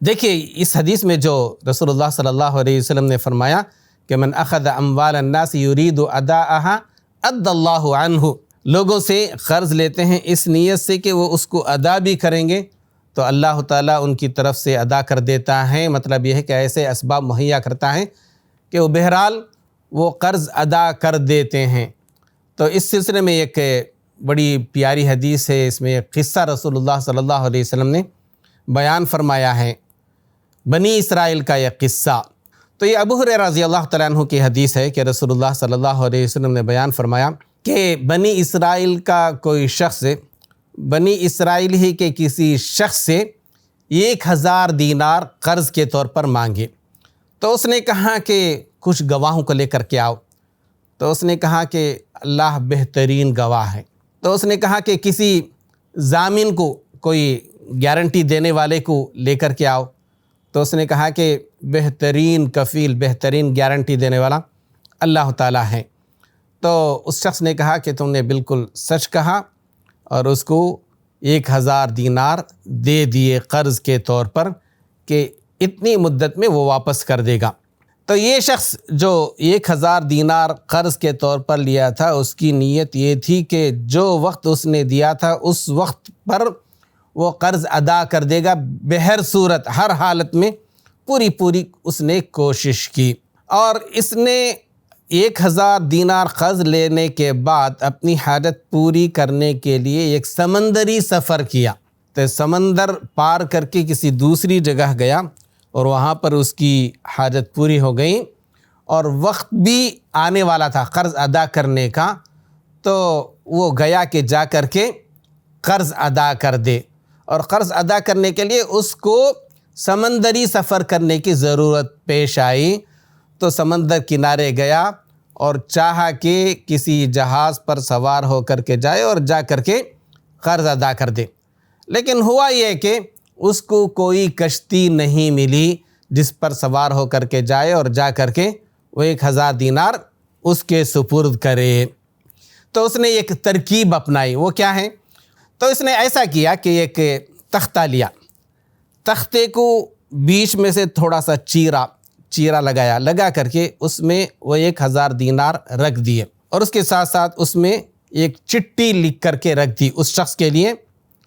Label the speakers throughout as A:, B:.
A: دیکھیے اس حدیث میں جو رسول اللہ صلی اللہ علیہ وسلم نے فرمایا کہ من اخذ اموال الناس یرید اداءها ادى اللہ عنہ، لوگوں سے قرض لیتے ہیں اس نیت سے کہ وہ اس کو ادا بھی کریں گے تو اللہ تعالیٰ ان کی طرف سے ادا کر دیتا ہے۔ مطلب یہ ہے کہ ایسے اسباب مہیا کرتا ہے کہ وہ بہرحال وہ قرض ادا کر دیتے ہیں۔ تو اس سلسلے میں ایک بڑی پیاری حدیث ہے، اس میں ایک قصہ رسول اللہ صلی اللہ علیہ وسلم نے بیان فرمایا ہے، بنی اسرائیل کا یہ قصہ۔ تو یہ ابو ہریرہ رضی اللہ تعالیٰ عنہ کی حدیث ہے کہ رسول اللہ صلی اللہ علیہ وسلم نے بیان فرمایا کہ بنی اسرائیل کا کوئی شخص، بنی اسرائیل ہی کے کسی شخص سے 1000 دینار قرض کے طور پر مانگے۔ تو اس نے کہا کہ کچھ گواہوں کو لے کر کے آؤ۔ تو اس نے کہا کہ اللہ بہترین گواہ ہے۔ تو اس نے کہا کہ کسی ضامن کو، کوئی گارنٹی دینے والے کو لے کر کے آؤ۔ تو اس نے کہا کہ بہترین کفیل، بہترین گارنٹی دینے والا اللہ تعالیٰ ہے۔ تو اس شخص نے کہا کہ تم نے بالکل سچ کہا، اور اس کو 1000 دینار دے دیے قرض کے طور پر کہ اتنی مدت میں وہ واپس کر دے گا۔ تو یہ شخص جو 1000 دینار قرض کے طور پر لیا تھا، اس کی نیت یہ تھی کہ جو وقت اس نے دیا تھا اس وقت پر وہ قرض ادا کر دے گا، بہر صورت ہر حالت میں پوری اس نے کوشش کی۔ اور اس نے 1000 دینار قرض لینے کے بعد اپنی حاجت پوری کرنے کے لیے ایک سمندری سفر کیا۔ تو سمندر پار کر کے کسی دوسری جگہ گیا اور وہاں پر اس کی حاجت پوری ہو گئی، اور وقت بھی آنے والا تھا قرض ادا کرنے کا، تو وہ گیا کہ جا کر کے قرض ادا کر دے۔ اور قرض ادا کرنے کے لیے اس کو سمندری سفر کرنے کی ضرورت پیش آئی، تو سمندر کنارے گیا اور چاہا کہ کسی جہاز پر سوار ہو کر کے جائے اور جا کر کے قرض ادا کر دے۔ لیکن ہوا یہ کہ اس کو کوئی کشتی نہیں ملی جس پر سوار ہو کر کے جائے اور جا کر کے وہ 1000 دینار اس کے سپرد کرے۔ تو اس نے ایک ترکیب اپنائی، وہ کیا ہے؟ تو اس نے ایسا کیا کہ ایک تختہ لیا، تختے کو بیچ میں سے تھوڑا سا چیرا لگا کر کے اس میں وہ 1000 دینار رکھ دیے، اور اس کے ساتھ ساتھ اس میں ایک چٹھی لکھ کر کے رکھ دی اس شخص کے لیے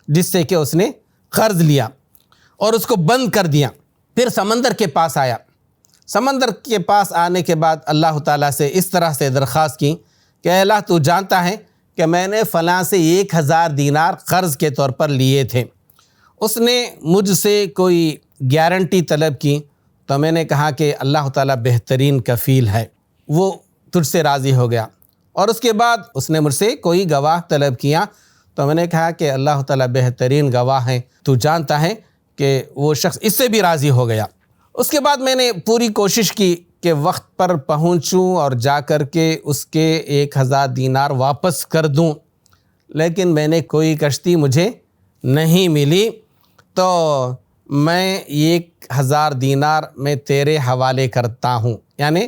A: جس سے کہ اس نے قرض لیا، اور اس کو بند کر دیا۔ پھر سمندر کے پاس آیا۔ سمندر کے پاس آنے کے بعد اللہ تعالیٰ سے اس طرح سے درخواست کی کہ اے اللہ، تو جانتا ہے کہ میں نے فلاں سے 1000 دینار قرض کے طور پر لیے تھے، اس نے مجھ سے کوئی گارنٹی طلب کی، تو میں نے کہا کہ اللہ تعالیٰ بہترین کفیل ہے، وہ تجھ سے راضی ہو گیا۔ اور اس کے بعد اس نے مجھ سے کوئی گواہ طلب کیا، تو میں نے کہا کہ اللہ تعالیٰ بہترین گواہ ہے، تو جانتا ہے کہ وہ شخص اس سے بھی راضی ہو گیا۔ اس کے بعد میں نے پوری کوشش کی کہ وقت پر پہنچوں اور جا کر کے اس کے 1000 دینار واپس کر دوں، لیکن میں نے کوئی کشتی مجھے نہیں ملی، تو میں 1000 دینار میں تیرے حوالے کرتا ہوں، یعنی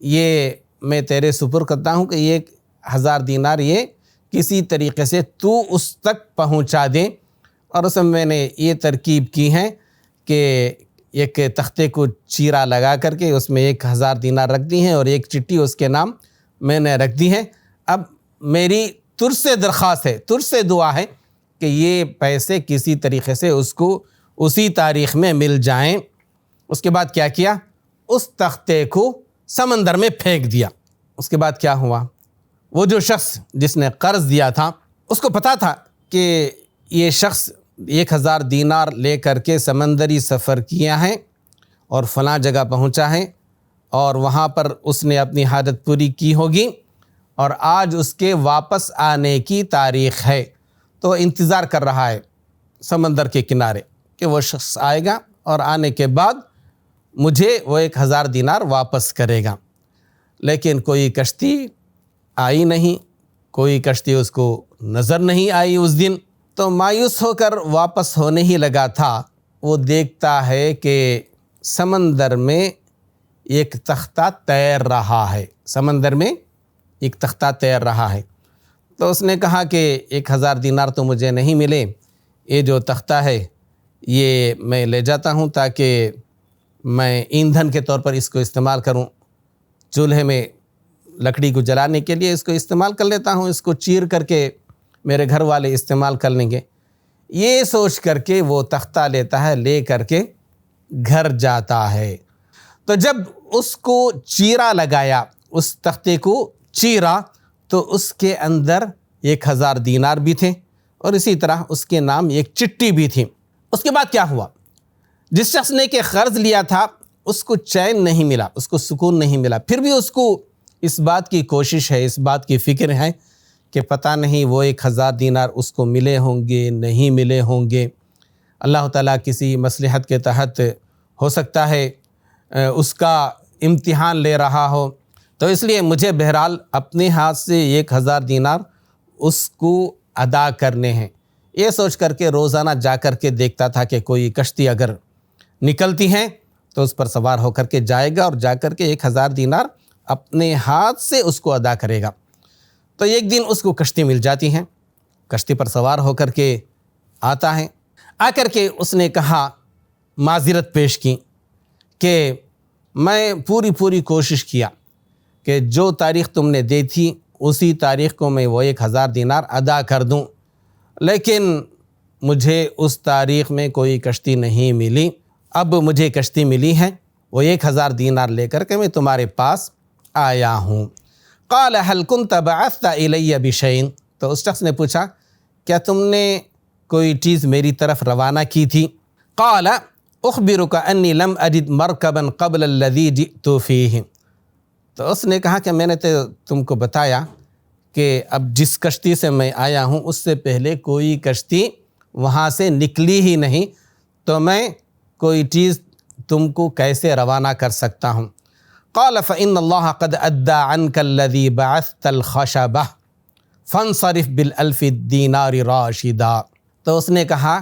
A: یہ میں تیرے سپرد کرتا ہوں کہ یہ 1000 دینار یہ کسی طریقے سے تو اس تک پہنچا دے۔ اور اس میں میں نے یہ ترکیب کی ہے کہ ایک تختے کو چیرا لگا کر کے اس میں 1000 دینار رکھ دی ہیں، اور ایک چٹھی اس کے نام میں نے رکھ دی ہے۔ اب میری تجھ سے درخواست ہے، تجھ سے دعا ہے کہ یہ پیسے کسی طریقے سے اس کو اسی تاریخ میں مل جائیں۔ اس کے بعد کیا کیا؟ اس تختے کو سمندر میں پھینک دیا۔ اس کے بعد کیا ہوا؟ وہ جو شخص جس نے قرض دیا تھا، اس کو پتا تھا کہ یہ شخص 1000 دینار لے کر کے سمندری سفر کیا ہے اور فلاں جگہ پہنچا ہے، اور وہاں پر اس نے اپنی حاجت پوری کی ہوگی، اور آج اس کے واپس آنے کی تاریخ ہے، تو انتظار کر رہا ہے سمندر کے کنارے کہ وہ شخص آئے گا اور آنے کے بعد مجھے وہ 1000 دینار واپس کرے گا۔ لیکن کوئی کشتی آئی نہیں، کوئی کشتی اس کو نظر نہیں آئی اس دن، تو مایوس ہو کر واپس ہونے ہی لگا تھا، وہ دیکھتا ہے کہ سمندر میں ایک تختہ تیر رہا ہے، سمندر میں ایک تختہ تیر رہا ہے۔ تو اس نے کہا کہ 1000 دینار تو مجھے نہیں ملے، یہ جو تختہ ہے یہ میں لے جاتا ہوں تاکہ میں ایندھن کے طور پر اس کو استعمال کروں، چولہے میں لکڑی کو جلانے کے لیے اس کو استعمال کر لیتا ہوں، اس کو چیر کر کے میرے گھر والے استعمال کر لیں گے۔ یہ سوچ کر کے وہ تختہ لیتا ہے، لے کر کے گھر جاتا ہے۔ تو جب اس کو چیرا لگایا، اس تختے کو چیرا، تو اس کے اندر 1000 دینار بھی تھے اور اسی طرح اس کے نام ایک چٹھی بھی تھی۔ اس کے بعد کیا ہوا؟ جس شخص نے کہ قرض لیا تھا اس کو چین نہیں ملا، اس کو سکون نہیں ملا، پھر بھی اس کو اس بات کی کوشش ہے، اس بات کی فکر ہے کہ پتہ نہیں وہ 1000 دینار اس کو ملے ہوں گے نہیں ملے ہوں گے۔ اللہ تعالیٰ کسی مصلحت کے تحت ہو سکتا ہے اس کا امتحان لے رہا ہو، تو اس لیے مجھے بہرحال اپنے ہاتھ سے 1000 دینار اس کو ادا کرنے ہیں۔ یہ سوچ کر کے روزانہ جا کر کے دیکھتا تھا کہ کوئی کشتی اگر نکلتی ہیں تو اس پر سوار ہو کر کے جائے گا اور جا کر کے 1000 دینار اپنے ہاتھ سے اس کو ادا کرے گا۔ تو ایک دن اس کو کشتی مل جاتی ہیں، کشتی پر سوار ہو کر کے آتا ہے، آ کر کے اس نے کہا، معذرت پیش کی کہ میں پوری کوشش کیا کہ جو تاریخ تم نے دی تھی اسی تاریخ کو میں وہ 1000 دینار ادا کر دوں، لیکن مجھے اس تاریخ میں کوئی کشتی نہیں ملی، اب مجھے کشتی ملی ہے، وہ 1000 دینار لے کر کے میں تمہارے پاس آیا ہوں۔ قال هل كنت بعثت الی بشیء، تو اس شخص نے پوچھا کیا تم نے کوئی چیز میری طرف روانہ کی تھی؟ قال اخبرک انی لم اجد مرکبا قبل الذی جئت فیہ، تو اس نے کہا کہ میں نے تم کو بتایا کہ اب جس کشتی سے میں آیا ہوں اس سے پہلے کوئی کشتی وہاں سے نکلی ہی نہیں، تو میں کوئی چیز تم کو کیسے روانہ کر سکتا ہوں؟ قال فإن اللہ قد ادى عنك الذی بعثت الخشبہ فانصرف بالالف دینار راشدا، تو اس نے کہا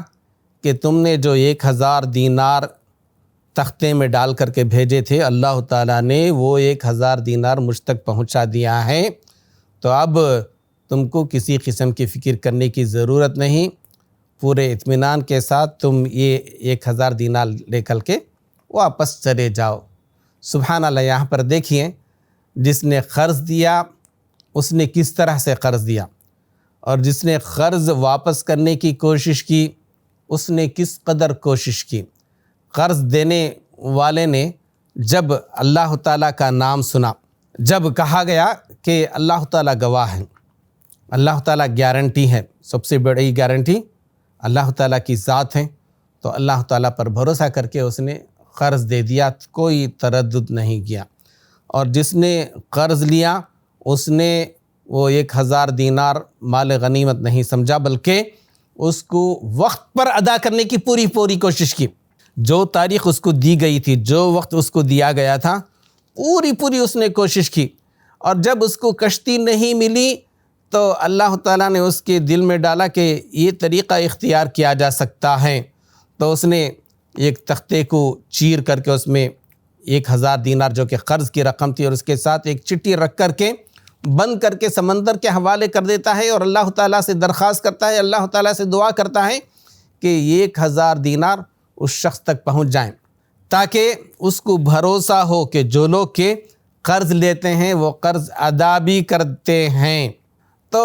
A: کہ تم نے جو 1000 دینار تختے میں ڈال کر کے بھیجے تھے، اللہ تعالیٰ نے وہ 1000 دینار مجھ تک پہنچا دیا ہے، تو اب تم کو کسی قسم کی فکر کرنے کی ضرورت نہیں، پورے اطمینان کے ساتھ تم یہ 1000 دینار لے کر کے واپس چلے جاؤ۔ سبحان اللہ، یہاں پر دیکھیے جس نے قرض دیا اس نے کس طرح سے قرض دیا، اور جس نے قرض واپس کرنے کی کوشش کی اس نے کس قدر کوشش کی۔ قرض دینے والے نے جب اللہ تعالیٰ کا نام سنا، جب کہا گیا کہ اللہ تعالیٰ گواہ ہے، اللہ تعالیٰ گارنٹی ہے، سب سے بڑی گارنٹی اللہ تعالیٰ کی ذات ہے، تو اللہ تعالیٰ پر بھروسہ کر کے اس نے قرض دے دیا، کوئی تردد نہیں کیا۔ اور جس نے قرض لیا اس نے وہ 1000 دینار مال غنیمت نہیں سمجھا، بلکہ اس کو وقت پر ادا کرنے کی پوری کوشش کی۔ جو تاریخ اس کو دی گئی تھی، جو وقت اس کو دیا گیا تھا، پوری اس نے کوشش کی، اور جب اس کو کشتی نہیں ملی تو اللہ تعالیٰ نے اس کے دل میں ڈالا کہ یہ طریقہ اختیار کیا جا سکتا ہے، تو اس نے ایک تختے کو چیر کر کے اس میں 1000 دینار جو کہ قرض کی رقم تھی اور اس کے ساتھ ایک چٹھی رکھ کر کے بند کر کے سمندر کے حوالے کر دیتا ہے، اور اللہ تعالیٰ سے درخواست کرتا ہے، اللہ تعالیٰ سے دعا کرتا ہے کہ 1000 دینار اس شخص تک پہنچ جائیں، تاکہ اس کو بھروسہ ہو کہ جو لوگ کے قرض لیتے ہیں وہ قرض ادا بھی کرتے ہیں۔ تو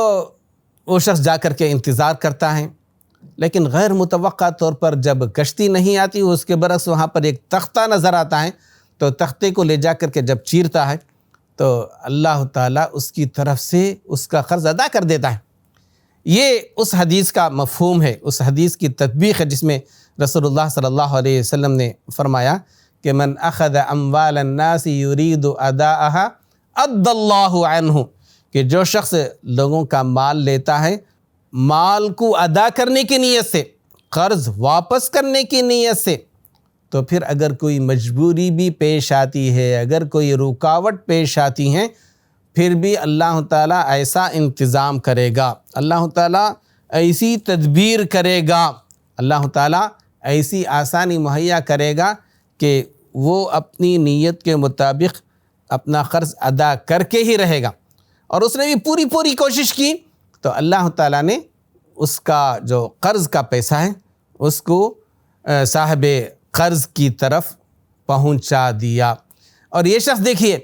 A: وہ شخص جا کر کے انتظار کرتا ہے، لیکن غیر متوقع طور پر جب کشتی نہیں آتی، اس کے برعکس وہاں پر ایک تختہ نظر آتا ہے، تو تختے کو لے جا کر کے جب چیرتا ہے تو اللہ تعالیٰ اس کی طرف سے اس کا قرض ادا کر دیتا ہے۔ یہ اس حدیث کا مفہوم ہے، اس حدیث کی تطبیق ہے جس میں رسول اللہ صلی اللہ علیہ وسلم نے فرمایا کہ من اخذ اموال الناس یرید اداءها ادى اللہ عنہ، کہ جو شخص لوگوں کا مال لیتا ہے مال کو ادا کرنے کی نیت سے، قرض واپس کرنے کی نیت سے، تو پھر اگر کوئی مجبوری بھی پیش آتی ہے، اگر کوئی رکاوٹ پیش آتی ہے، پھر بھی اللہ تعالیٰ ایسا انتظام کرے گا، اللہ تعالیٰ ایسی تدبیر کرے گا، اللہ تعالیٰ ایسی آسانی مہیا کرے گا کہ وہ اپنی نیت کے مطابق اپنا قرض ادا کر کے ہی رہے گا۔ اور اس نے بھی پوری کوشش کی، تو اللہ تعالیٰ نے اس کا جو قرض کا پیسہ ہے اس کو صاحب قرض کی طرف پہنچا دیا۔ اور یہ شخص دیکھیے،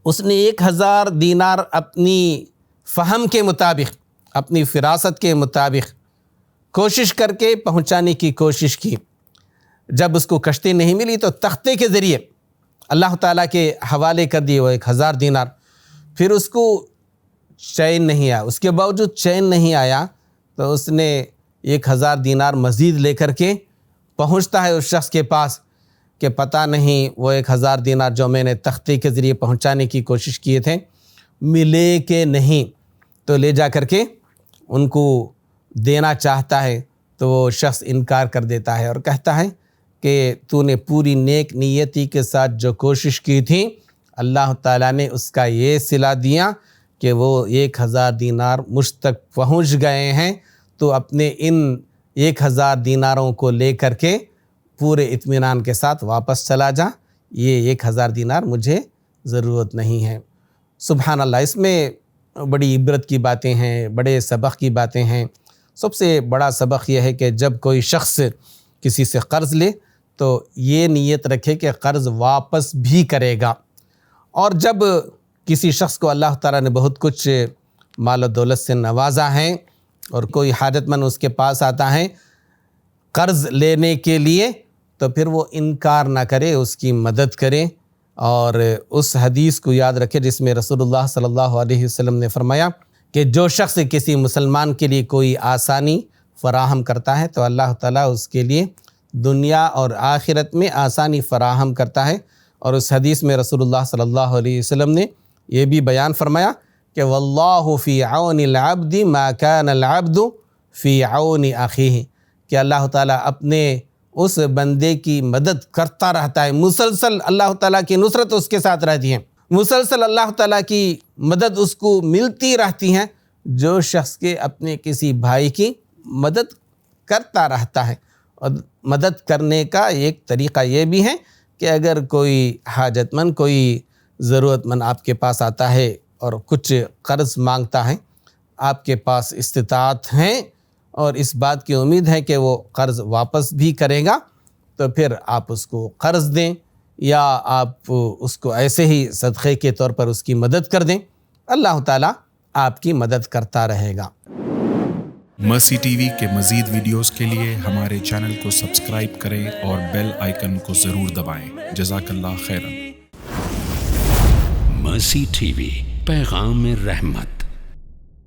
A: اس نے 1000 دینار اپنی فہم کے مطابق، اپنی فراست کے مطابق کوشش کر کے پہنچانے کی کوشش کی۔ جب اس کو کشتی نہیں ملی تو تختے کے ذریعے اللہ تعالیٰ کے حوالے کر دیے وہ 1000 دینار۔ پھر اس کو چین نہیں آیا، اس کے باوجود چین نہیں آیا تو اس نے 1000 دینار مزید لے کر کے پہنچتا ہے اس شخص کے پاس کہ پتہ نہیں وہ 1000 دینار جو میں نے تختے کے ذریعے پہنچانے کی کوشش کیے تھے ملے کہ نہیں۔ تو لے جا کر کے ان کو دینا چاہتا ہے تو وہ شخص انکار کر دیتا ہے اور کہتا ہے کہ تو نے پوری نیک نیتی کے ساتھ جو کوشش کی تھی، اللہ تعالیٰ نے اس کا یہ صلہ دیا کہ وہ 1000 دینار مجھ تک پہنچ گئے ہیں، تو اپنے ان 1000 دیناروں کو لے کر کے پورے اطمینان کے ساتھ واپس چلا جا، یہ 1000 دینار مجھے ضرورت نہیں ہے۔ سبحان اللہ، اس میں بڑی عبرت کی باتیں ہیں، بڑے سبق کی باتیں ہیں۔ سب سے بڑا سبق یہ ہے کہ جب کوئی شخص کسی سے قرض لے تو یہ نیت رکھے کہ قرض واپس بھی کرے گا۔ اور جب کسی شخص کو اللہ تعالیٰ نے بہت کچھ مال و دولت سے نوازا ہے اور کوئی حاجت مند اس کے پاس آتا ہے قرض لینے کے لیے، تو پھر وہ انکار نہ کرے، اس کی مدد کرے۔ اور اس حدیث کو یاد رکھے جس میں رسول اللہ صلی اللہ علیہ وسلم نے فرمایا کہ جو شخص کسی مسلمان کے لیے کوئی آسانی فراہم کرتا ہے تو اللہ تعالیٰ اس کے لیے دنیا اور آخرت میں آسانی فراہم کرتا ہے۔ اور اس حدیث میں رسول اللہ صلی اللہ علیہ وسلم نے یہ بھی بیان فرمایا کہ واللہ فی عون العبد ما کان العبد فی عون اخیہ، کہ اللہ تعالیٰ اپنے اس بندے کی مدد کرتا رہتا ہے، مسلسل اللہ تعالیٰ کی نصرت اس کے ساتھ رہتی ہے، مسلسل اللہ تعالیٰ کی مدد اس کو ملتی رہتی ہے جو شخص کے اپنے کسی بھائی کی مدد کرتا رہتا ہے۔ اور مدد کرنے کا ایک طریقہ یہ بھی ہے کہ اگر کوئی حاجت مند، کوئی ضرورت مند آپ کے پاس آتا ہے اور کچھ قرض مانگتا ہے، آپ کے پاس استطاعت ہیں اور اس بات کی امید ہے کہ وہ قرض واپس بھی کرے گا، تو پھر آپ اس کو قرض دیں یا آپ اس کو ایسے ہی صدقے کے طور پر اس کی مدد کر دیں، اللہ تعالیٰ آپ کی مدد کرتا رہے گا۔
B: مرسی ٹی وی کے مزید ویڈیوز کے لیے ہمارے چینل کو سبسکرائب کریں اور بیل آئیکن کو ضرور دبائیں۔ جزاک اللہ خیرا۔
C: مرسی ٹی وی، پیغام رحمت۔